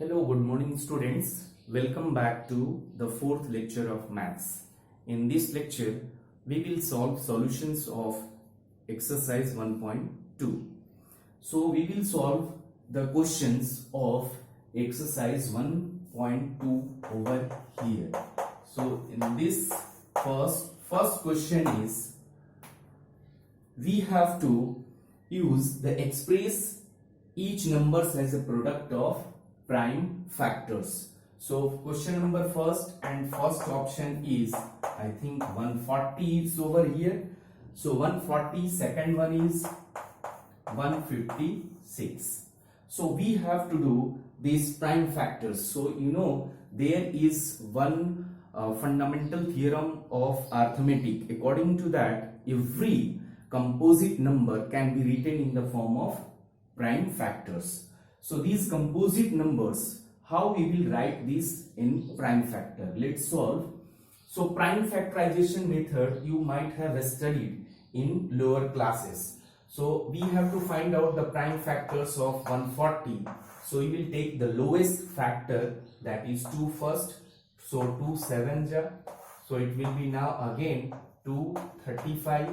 Hello, good morning students. Welcome back to the fourth lecture of maths. In this lecture, we will solve solutions of exercise 1.2. So we will solve the questions of exercise 1.2 over here. So in this first question is, we have to use the express each numbers as a product of prime factors. So question number first option is, I think 140 is over here. So 140, second one is 156. So we have to do these prime factors. So you know there is one fundamental theorem of arithmetic. According to that, every composite number can be written in the form of prime factors. So these composite numbers, how we will write this in prime factor? Let's solve. So prime factorization method you might have studied in lower classes. So we have to find out the prime factors of 140. So we will take the lowest factor, that is 2 first. So 2 7 ja. So it will be now again 235.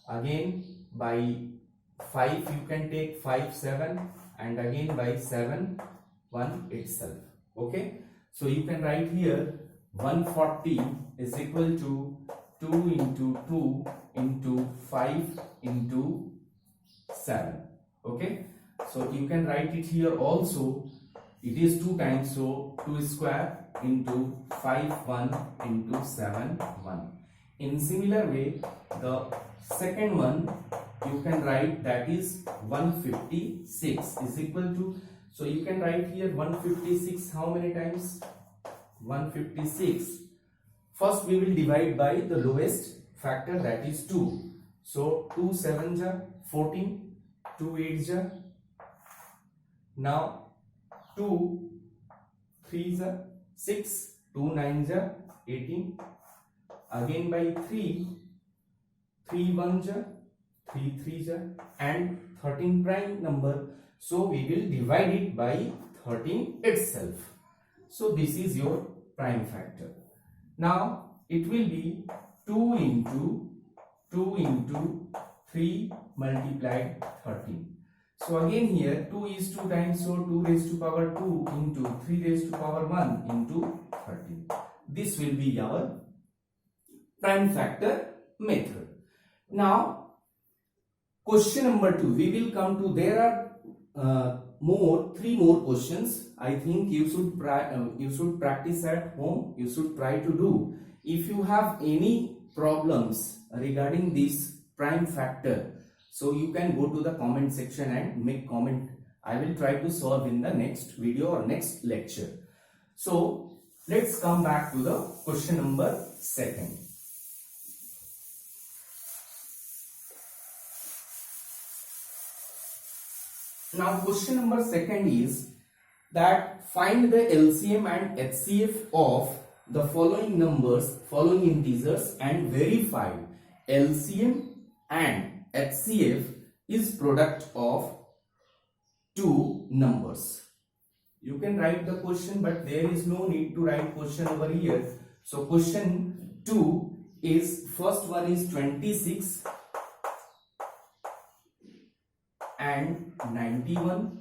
Again by 5 you can take 5 7, and again by 7 1 itself. Okay, so you can write here 140 is equal to 2 into 2 into 5 into 7. Okay, so you can write it here also. It is 2 times, so 2 square into 5 1 into 7 1. In similar way, the second one you can write, that is 156 is equal to, so you can write here 156 how many times? 156. First we will divide by the lowest factor, that is 2. So 2 7 ja 14, 2 8 ja, now 2 3 ja 6, 2 9 ja 18, again by 3 3 1 ja 3 3 ja, and 13 prime number, so we will divide it by 13 itself. So this is your prime factor. Now it will be 2 into 3 multiplied 13. So again here 2 is 2 times, so 2 raised to power 2 into 3 raised to power 1 into 13. This will be our prime factor method. Now question number 2, we will come to, there are three more questions. I think you should practice at home. You should try to do. If you have any problems regarding this prime factor, so you can go to the comment section and make comment. I will try to solve in the next video or next lecture. So let's come back to the question number 2. Now question number 2 is that find the LCM and HCF of the following numbers, following integers, and verify LCM and HCF is product of two numbers. You can write the question, but there is no need to write question over here. So question 2 is, first one is 26 and 91,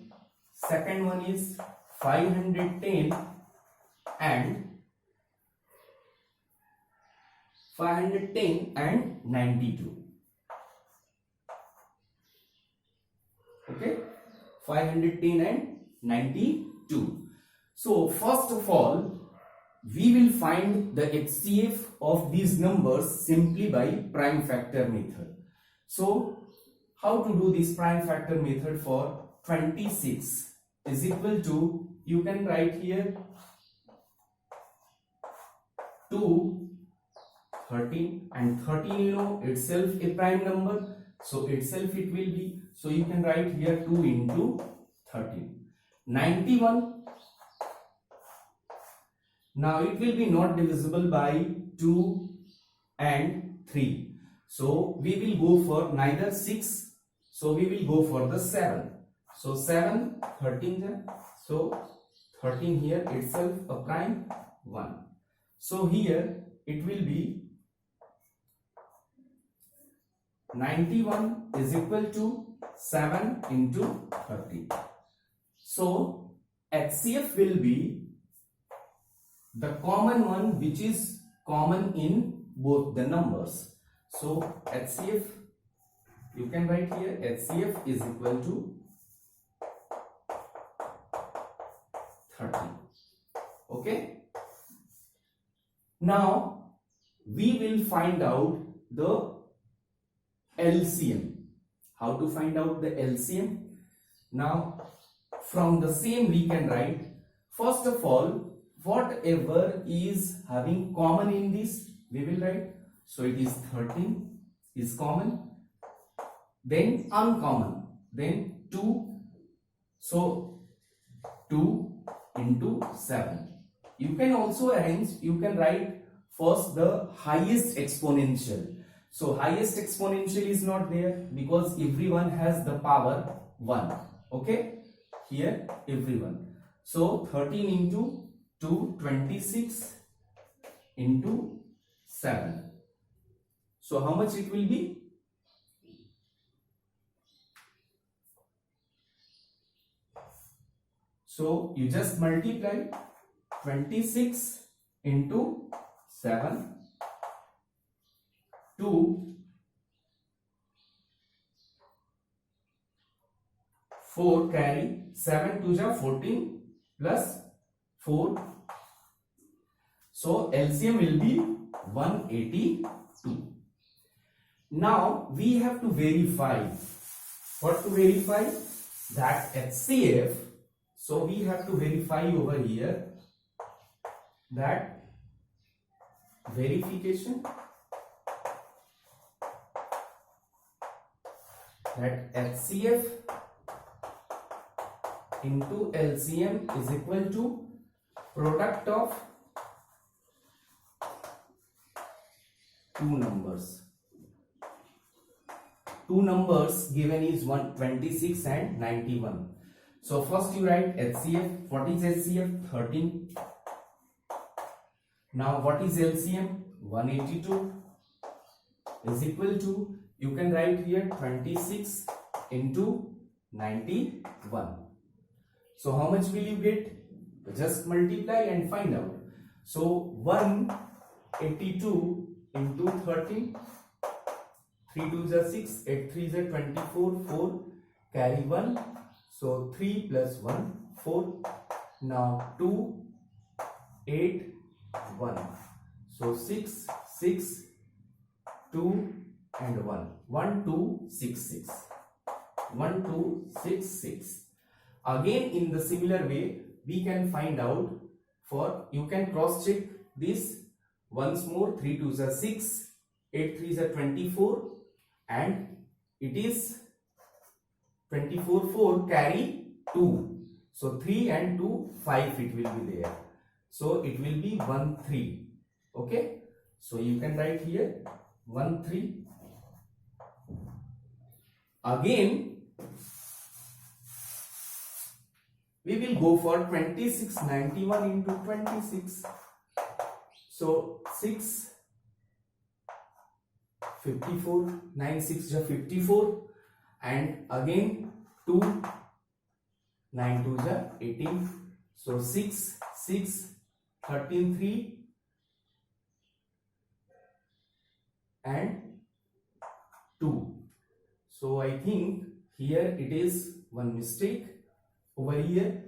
second one is 510 and 92. Okay, 510 and 92. So first of all, we will find the HCF of these numbers simply by prime factor method. So how to do this prime factor method for 26 is equal to, you can write here 2 13, and 13 you know itself a prime number, so itself it will be, so you can write here 2 into 13. 91, now it will be not divisible by 2 and 3, so we will go for neither 6, so we will go for the 7. So 7 13 ja, so 13 here itself a prime 1. So here it will be 91 is equal to 7 into 30. So HCF will be the common one which is common in both the numbers. So HCF, you can write here HCF is equal to 30. Okay. Now we will find out the LCM. How to find out the LCM? Now from the same we can write, first of all, whatever is having common in this we will write. So it is 13 is common, then uncommon, then 2. So 2 into 7. You can also arrange, you can write first the highest exponential. So highest exponential is not there because everyone has the power 1. Okay, here everyone. So 13 into 2, 26 into 7. So how much it will be? So you just multiply 26 into 7 to 4 carry 7 to the 14 plus 4. So LCM will be 182. Now we have to verify. What to verify? That HCF. So we have to verify over here that verification that HCF into LCM is equal to product of two numbers. Two numbers given is 126 and 91. So first you write HCF. What is HCF? 13. Now what is LCM? 182 is equal to, you can write here 26 into 91. So how much will you get? Just multiply and find out. So 182 into 13, 3 2s are 6, 8 3s are 24, 4 carry 1. So 3 plus 1, 4. Now 2, 8, 1. So 6, 6, 2 and 1. 1, 2, 6, 6. 1, 2, 6, 6. Again in the similar way we can find out, for you can cross check this once more. 3 2s are 6, 8 3s are 24 and it is 24, 4 carry 2. So 3 and 2, 5 it will be there. So it will be 1 3. Okay. So you can write here 1 3. Again we will go for 2691 into 26. So 6 54, 9 6 is 54 and again 2, 9 2 is 18. So 6 6 13 3 and 2. So I think here it is one mistake over here.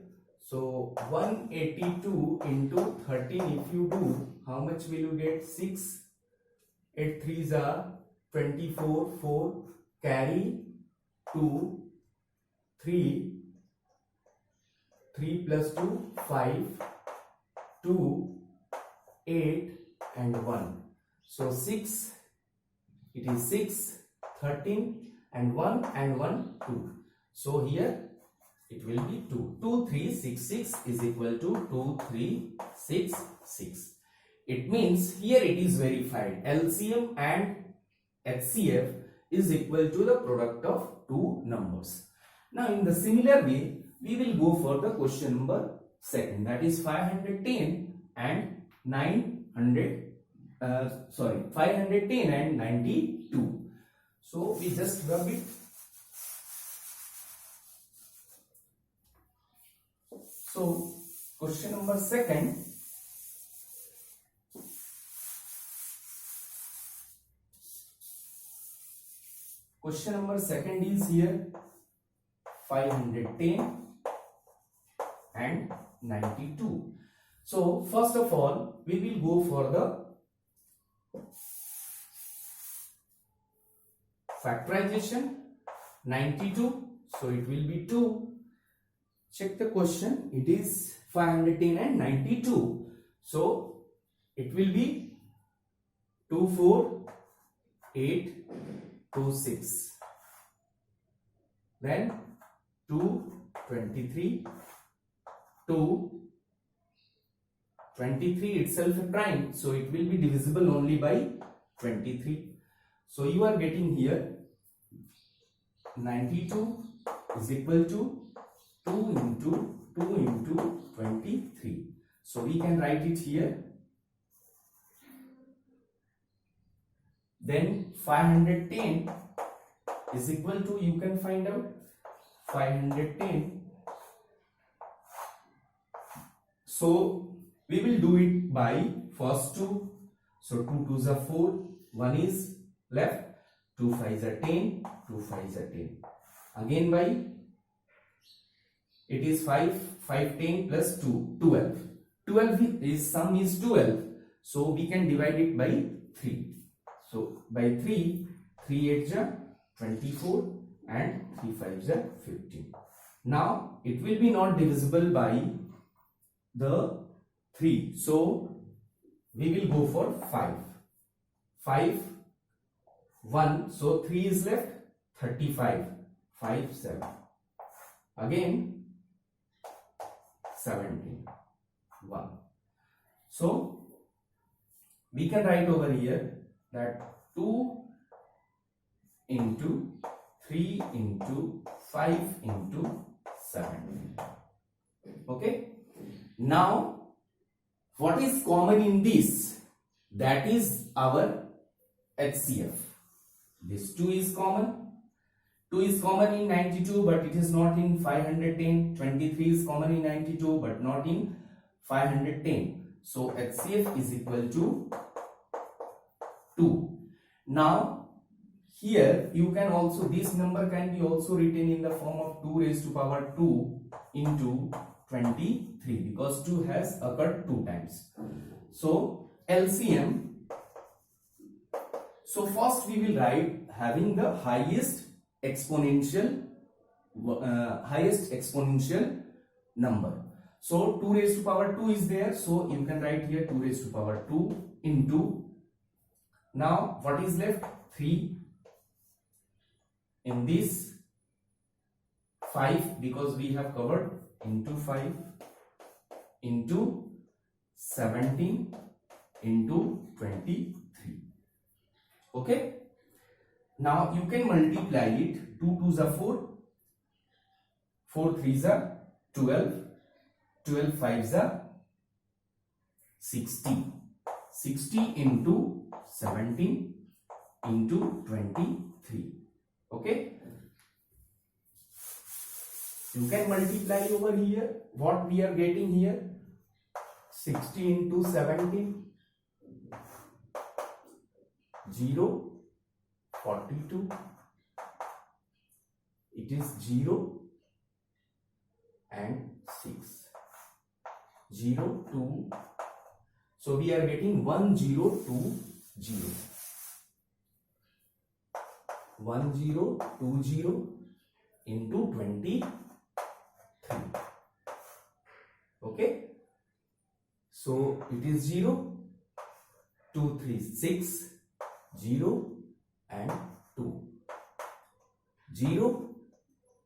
So 182 into 13, if you do, how much will you get? 6, 8 3s are 24, 4 carry 2, 3, 3 plus 2, 5, 2, 8 and 1. So 6, it is 6, 13 and 1 and 1, 2. So here it will be 2. 2, 3, 6, 6 is equal to 2, 3, 6, 6. It means here it is verified. LCM and HCF is equal to the product of two numbers. Now in the similar way, we will go for the question number second, that is 510 and 510 and 92. So we just rub it. So question number second. Question number second is here 510 and 92. So first of all, we will go for the factorization. 92, so it will be 2. Check the question, it is 510 and 92. So it will be 24826. Then 223. 23 itself a prime, so it will be divisible only by 23. So you are getting here 92 is equal to 2 into 23. So we can write it here. Then 510 is equal to, you can find out 510. So we will do it by first 2. So 2 2s are 4, 1 is left, 2 5s are 10, 2 5s are 10. Again by, it is 5, 5 10 plus 2, 12. 12 is, sum is 12. So we can divide it by 3. So by 3, 3 8s are 24 and 3 5s are 15. Now it will be not divisible by the 3. So we will go for 5. 5, 1. So 3 is left, 35. 5, 7. Again 17. 1. So we can write over here that 2 into 3 into 5 into 17. Okay. Now what is common in this? That is our HCF. This 2 is common. 2 is common in 92 but it is not in 510. 23 is common in 92 but not in 510. So HCF is equal to 2. Now here you can also, this number can be also written in the form of 2 raised to power 2 into 23 because 2 has occurred 2 times. So LCM. So first we will write having the highest exponential number. So 2 raised to power 2 is there. So you can write here 2 raised to power 2 into, now what is left? 3 in this, 5 because we have covered, into 5 into 17 into 23. Okay. Now you can multiply it. 2 2s are 4, 4 3s are 12, 12 5s are 60. 60 into 17 into 23. Okay. You can multiply over here. What we are getting here? 60 into 17. 0. 42. It is 0 and 6. 0 2. So we are getting 1020. 1020 into 23. Okay. So it is 0, 2 3 6, 0 and 2. 0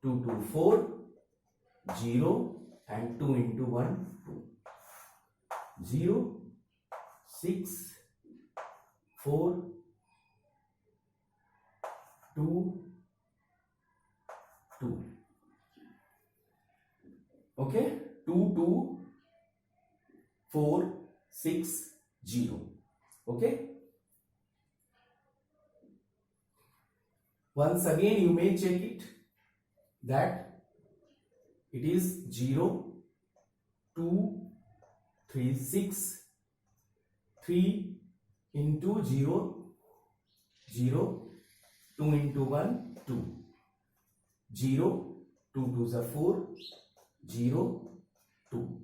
2 2 4, 0 and 2 into 1 2. 0 6 4 2 2. Okay, 2 2 0.460. Okay. Once again you may check it that it is 0.236 3 into 0 0 2 into 1 2 0 2 2s are 4 0 2.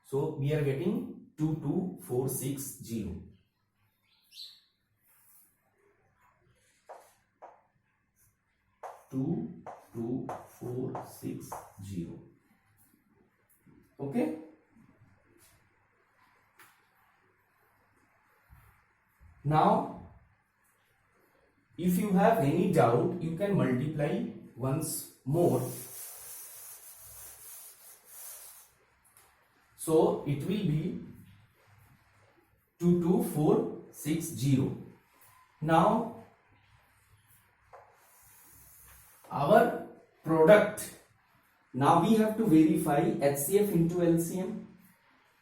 So we are getting 22460. Okay. Now if you have any doubt, you can multiply once more. So it will be 22460. Now our product, now we have to verify HCF into LCM.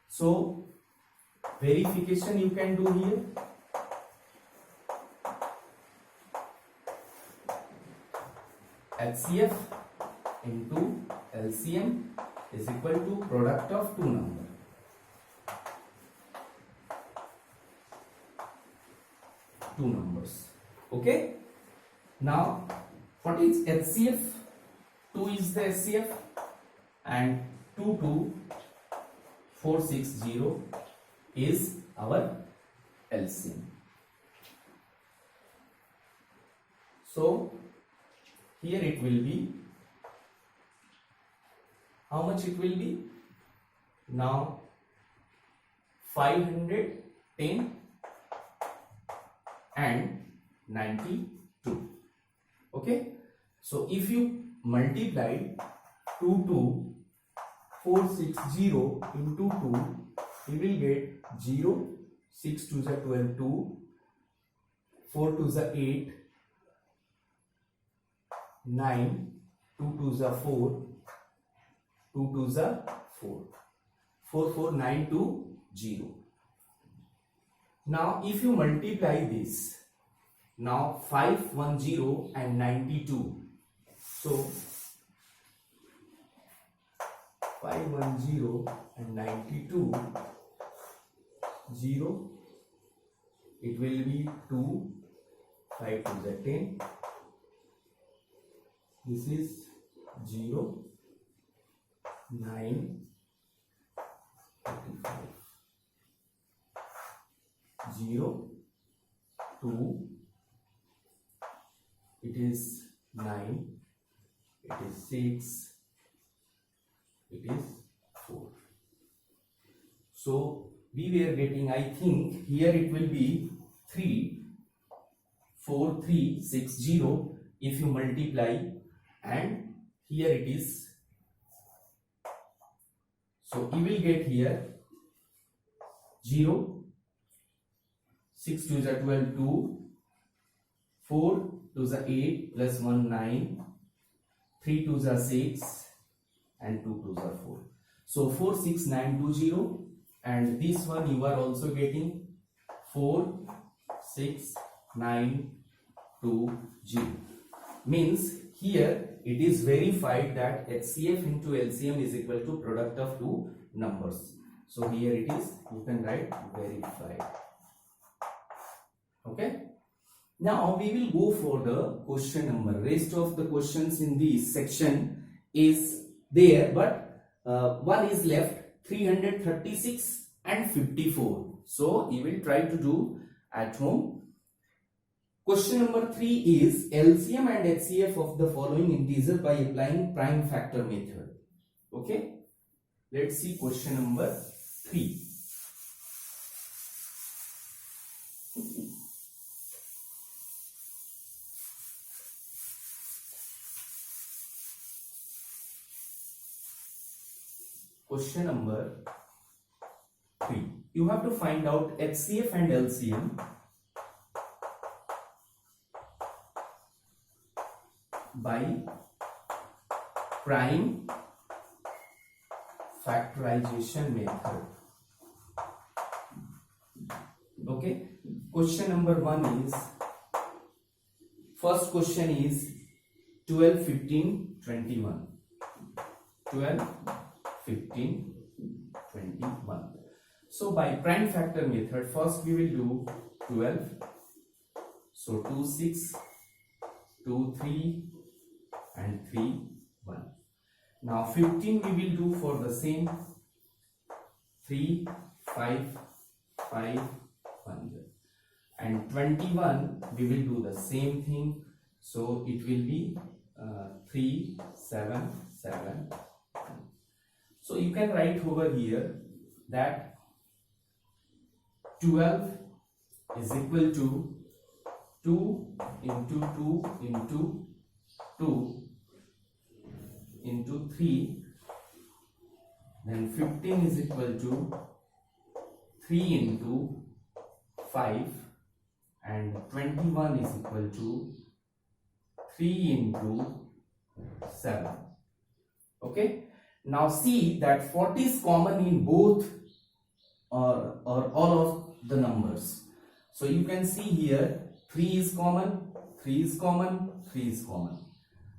So verification you can do here. HCF into LCM is equal to product of two numbers. Okay. Now what is HCF? 2 is the HCF and 22460 is our LCM. So here it will be, how much it will be? Now 510 and 92. Okay. So if you multiply 22460 into 2, you will get 0, 6 2s are 12, 2, 4 2s are 8, 9, 2 2s are 4, 2 2s are 4, 44920. Now if you multiply this, now 510 and 92, so 510 and 92, 0, it will be 2, 5 2s are 10, this is 0, 9, 35, 0, 2, it is 9, it is 6, it is 4. So we were getting, I think here it will be 34360 if you multiply, and here it is, so you will get here 0, 6 2s are 12, 2, 4 2s are 8, plus 1 9, 3 2s are 6 and 2 2s are 4. So 46920, and this one you are also getting 46920. Means here it is verified that HCF into LCM is equal to product of two numbers. So here it is, you can write verified. Okay. Now we will go for the question number. Rest of the questions in this section is there, but one is left, 336 and 54. So you will try to do at home. Question number 3 is LCM and HCF of the following integer by applying prime factor method. Okay. Let's see question number 3. Question number 3. You have to find out HCF and LCM by prime factorization method. Okay, question number 1 is, first question is 12, 15, 21. 12, 15, 21. So by prime factor method, first we will do 12. So 2, 6, 2, 3 and 3, 1. Now 15 we will do for the same, 3, 5, 5, 1. And 21 we will do the same thing. So it will be 3, 7, 7. So you can write over here that 12 is equal to 2 into 2 into 2 into 3, then 15 is equal to 3 into 5, and 21 is equal to 3 into 7. Okay, now see that 40 is common in both or all of the numbers. So you can see here 3 is common, 3 is common, 3 is common.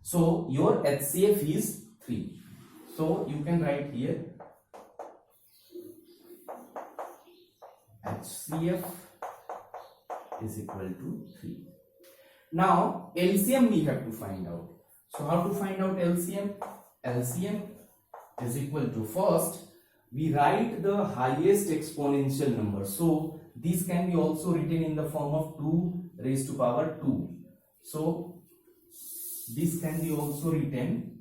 So your HCF is 3. So you can write here HCF is equal to 3. Now LCM we have to find out. So how to find out LCM? LCM is equal to, first we write the highest exponential number. So this can be also written in the form of 2 raised to power 2. So this can be also written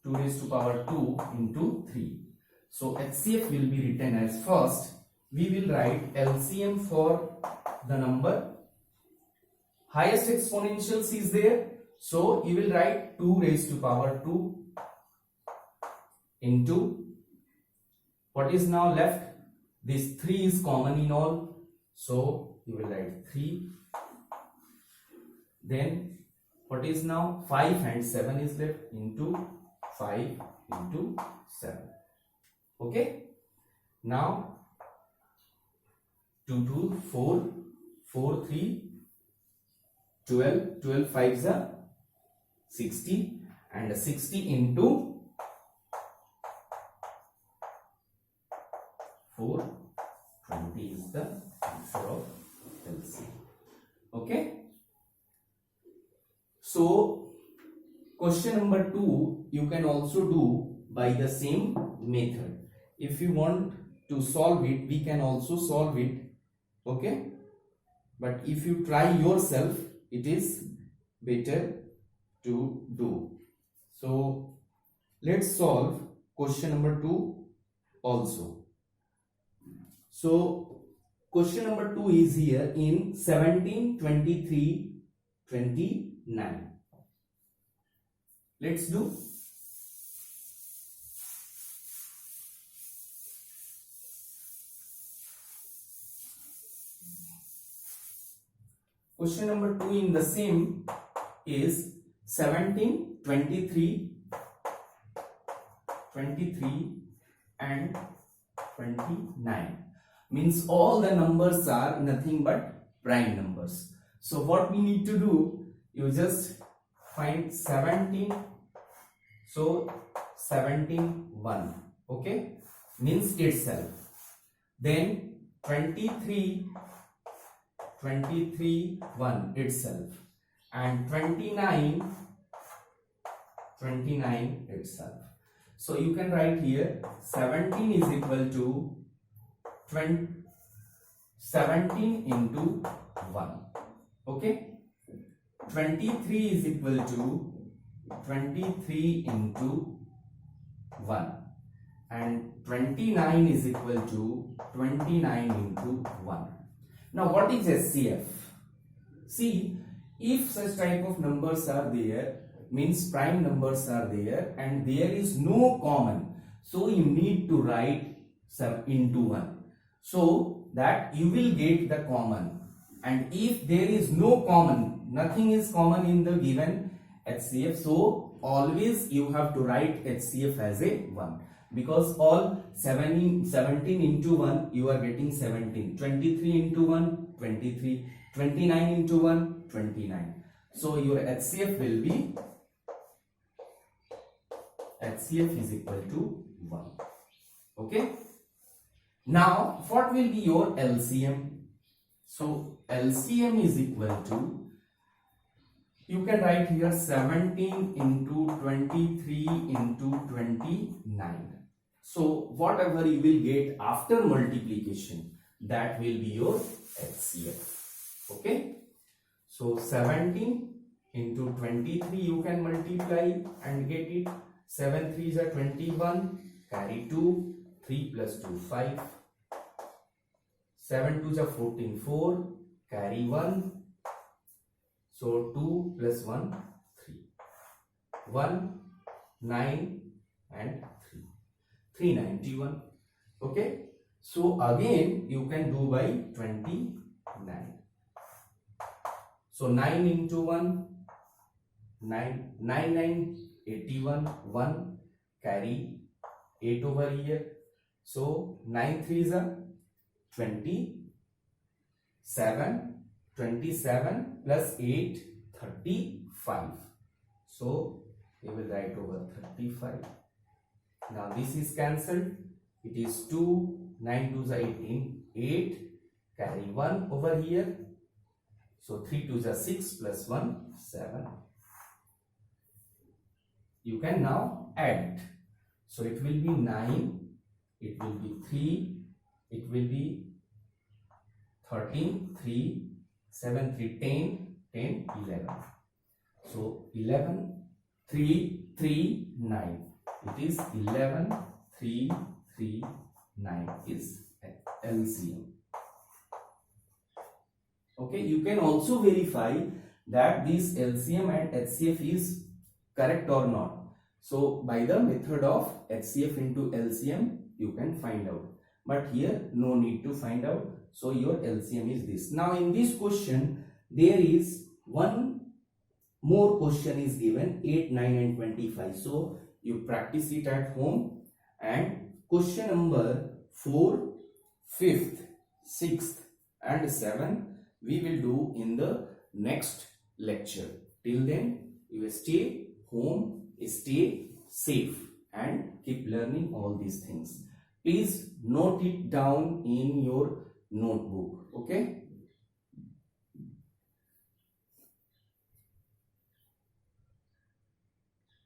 2 raised to power 2 into 3. So HCF will be written as, first we will write LCM for the number highest exponentials is there. So you will write 2 raised to power 2 into, what is now left? This 3 is common in all. So you will write 3. Then what is now? 5 and 7 is left, into 5 into 7. Okay. Now 2, 2, 4, 4, 3, 12, 12 5s are 60, and 60 into 4, 20 is the answer of LCM. Okay. So question number 2 you can also do by the same method. If you want to solve it, we can also solve it. Okay, but if you try yourself, it is better to do. So let's solve question number 2 also. So question number 2 is here in 17, 23, 29. Let's do. Question number 2 in the same is 17, 23, 23 and 29. Means all the numbers are nothing but prime numbers. So what we need to do, you just find 17. So 17, 1. Okay, means itself. Then 23, 23, 1 itself, and 29, 29 itself. So you can write here 17 is equal to 17 into 1. Okay, 23 is equal to 23 into 1, and 29 is equal to 29 into 1. Now what is HCF? See, if such type of numbers are there, means prime numbers are there and there is no common, so you need to write some into 1, so that you will get the common. And if there is no common, nothing is common in the given HCF, so always you have to write HCF as a 1. because all 17 into 1 you are getting 17, 23 into 1 23, 29 into 1 29. So your HCF will be, HCF is equal to 1. Okay. Now what will be your LCM? So LCM is equal to, you can write here 17 into 23 into 29. So whatever you will get after multiplication, that will be your HCF. Okay. So 17 into 23 you can multiply and get it. 7 3s are 21, carry 2, 3 plus 2 5, 7 2s are 14 4, carry 1, so 2 plus 1 3, 1 9 and 3, 391. Okay, so again you can do by 29. So 9 into 1 9, 9 9 81, 1, carry 8 over here. So 9 3s are 27, 27 plus 8 35. So we will write over 35. Now this is cancelled. It is 2, 9 2s are 18, 8, carry 1 over here. So 3 2s are 6 plus 1 7. You can now add it. So it will be 9, it will be 3, it will be 13, 3, 7, 3, 10, 10, 11. So 11, 3, 3, 9. It is 11, 3, 3, 9 is LCM. Okay, you can also verify that this LCM and HCF is correct or not. So by the method of HCF into LCM you can find out, but here no need to find out. So your LCM is this. Now in this question there is one more question is given, 8 9 and 25. So you practice it at home, and question number 4, 5th, 6th and 7th we will do in the next lecture. Till then you stay home, stay safe and keep learning all these things. Please note it down in your notebook. Okay.